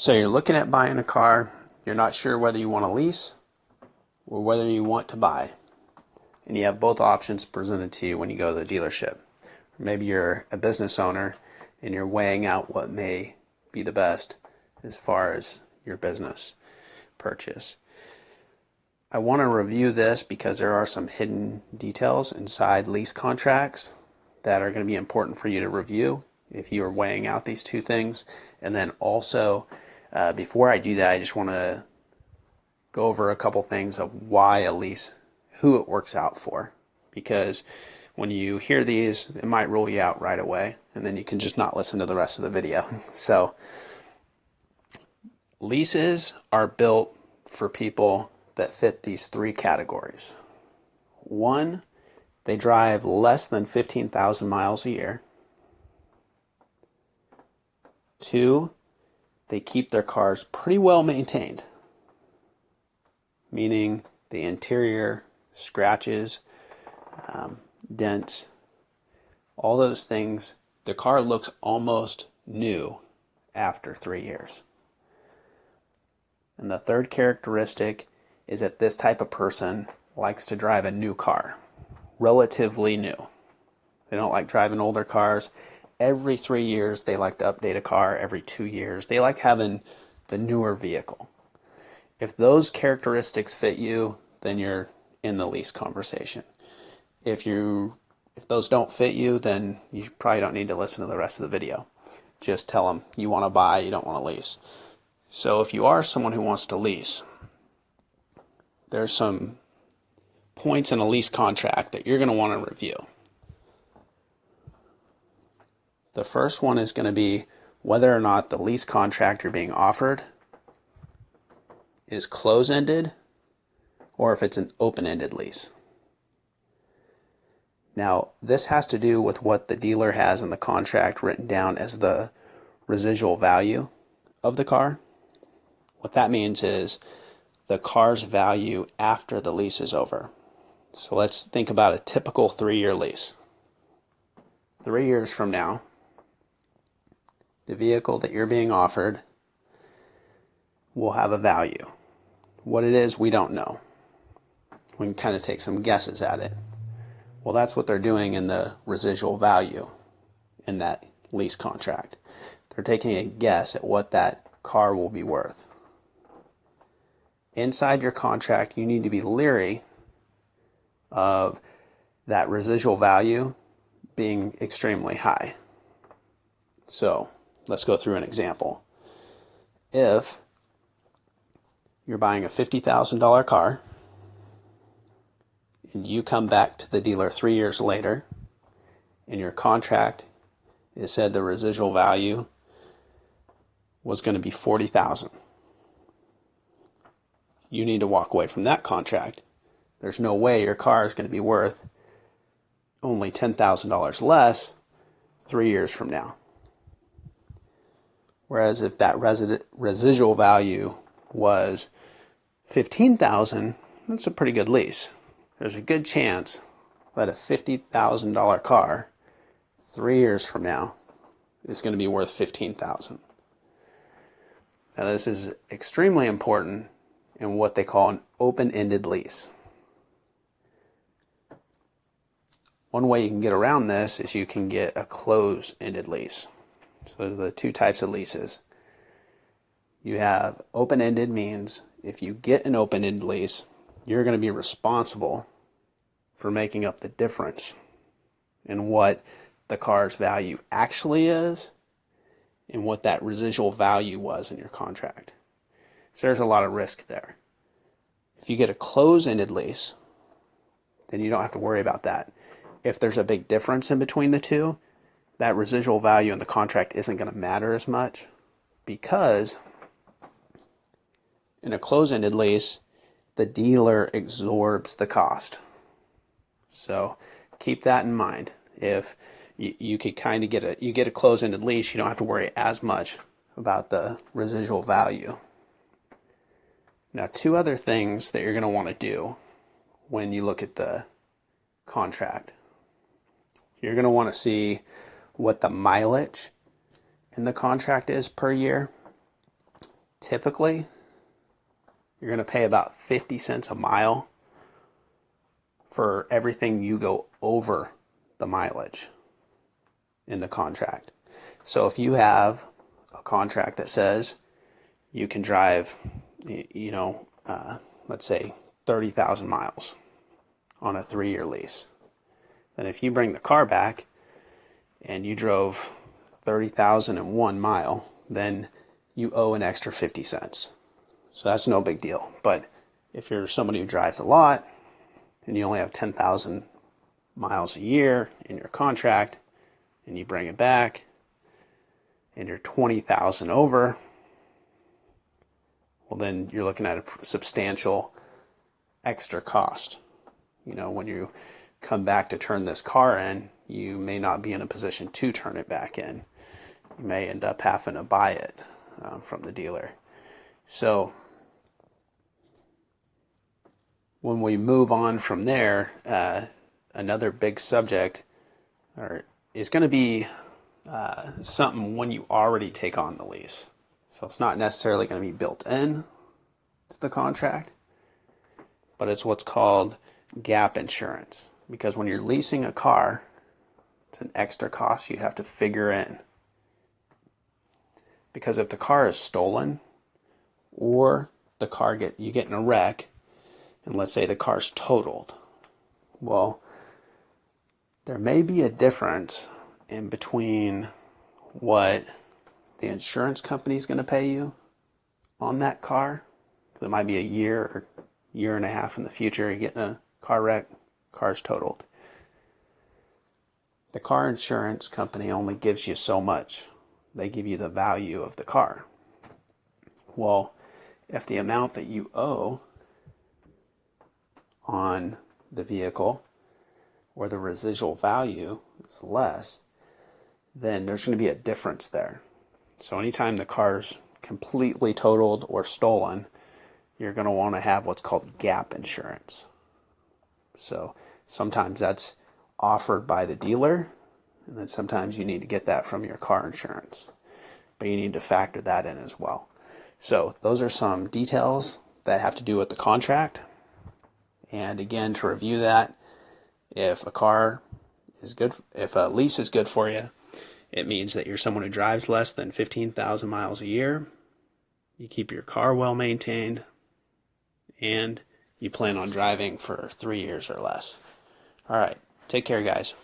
So you're looking at buying a car, you're not sure whether you want to lease or whether you want to buy. And you have both options presented to you when you go to the dealership. Maybe you're a business owner and you're weighing out what may be the best as far as your business purchase. I want to review this because there are some hidden details inside lease contracts that are going to be important for you to review if you are weighing out these two things. And then also, before I do that, I just want to go over a couple things of why a lease, who it works out for. Because when you hear these, it might rule you out right away, and then you can just not listen to the rest of the video. So, leases are built for people that fit these three categories. One, they drive less than 15,000 miles a year. Two, they keep their cars pretty well maintained, meaning the interior, scratches, dents, all those things, the car looks almost new after 3 years. And the third characteristic is that this type of person likes to drive a new car, relatively new. They don't like driving older cars. Every 3 years, they like to update a car. Every 2 years, they like having the newer vehicle. If those characteristics fit you, then you're in the lease conversation. If those don't fit you, then you probably don't need to listen to the rest of the video. Just tell them you want to buy, you don't want to lease. So if you are someone who wants to lease, there's some points in a lease contract that you're going to want to review. The first one is going to be whether or not the lease contract you're being offered is close-ended or if it's an open-ended lease. Now, this has to do with what the dealer has in the contract written down as the residual value of the car. What that means is the car's value after the lease is over. So let's think about a typical 3-year lease. 3 years from now, the vehicle that you're being offered will have a value. What it is, we don't know. We can kind of take some guesses at it. Well, that's what they're doing in the residual value in that lease contract. They're taking a guess at what that car will be worth. Inside your contract, you need to be leery of that residual value being extremely high. So, let's go through an example. If you're buying a $50,000 car and you come back to the dealer 3 years later and your contract, it said the residual value was going to be $40,000. You need to walk away from that contract. There's no way your car is going to be worth only $10,000 less 3 years from now. Whereas if that residual value was $15,000, that's a pretty good lease. There's a good chance that a $50,000 car 3 years from now is going to be worth $15,000. Now, this is extremely important in what they call an open-ended lease. One way you can get around this is you can get a close-ended lease. So those are the two types of leases. You have open-ended means if you get an open-ended lease, you're going to be responsible for making up the difference in what the car's value actually is and what that residual value was in your contract. So there's a lot of risk there. If you get a close-ended lease, then you don't have to worry about that. If there's a big difference in between the two, that residual value in the contract isn't going to matter as much, because in a close-ended lease, the dealer absorbs the cost. So keep that in mind. If you could kind of get a close-ended lease, you don't have to worry as much about the residual value. Now, two other things that you're going to want to do when you look at the contract. You're going to want to see what the mileage in the contract is per year. typically you're going to pay about 50 cents a mile for everything you go over the mileage in the contract. So if you have a contract that says you can drive, let's say 30,000 miles on a 3-year lease, then if you bring the car back and you drove 30,001 mile, then you owe an extra 50 cents. So that's no big deal. But if you're somebody who drives a lot and you only have 10,000 miles a year in your contract and you bring it back and you're 20,000 over, well, then you're looking at a substantial extra cost. When you come back to turn this car in, you may not be in a position to turn it back in. You may end up having to buy it from the dealer. So when we move on from there, another big subject is going to be something when you already take on the lease. So it's not necessarily going to be built in to the contract, but it's what's called gap insurance. Because when you're leasing a car, it's an extra cost you have to figure in. Because if the car is stolen or you get in a wreck, and let's say the car's totaled, well, there may be a difference in between what the insurance company is going to pay you on that car. It might be a year or year and a half in the future, you get in a car wreck, car's totaled. The car insurance company only gives you so much. They give you the value of the car. Well, if the amount that you owe on the vehicle or the residual value is less, then there's going to be a difference there. So anytime the car's completely totaled or stolen, you're going to want to have what's called gap insurance. So sometimes that's offered by the dealer, and then sometimes you need to get that from your car insurance. But you need to factor that in as well. So those are some details that have to do with the contract. And again, to review that, if a lease is good for you, it means that you're someone who drives less than 15,000 miles a year, you keep your car well maintained, and you plan on driving for 3 years or less. All right, take care, guys.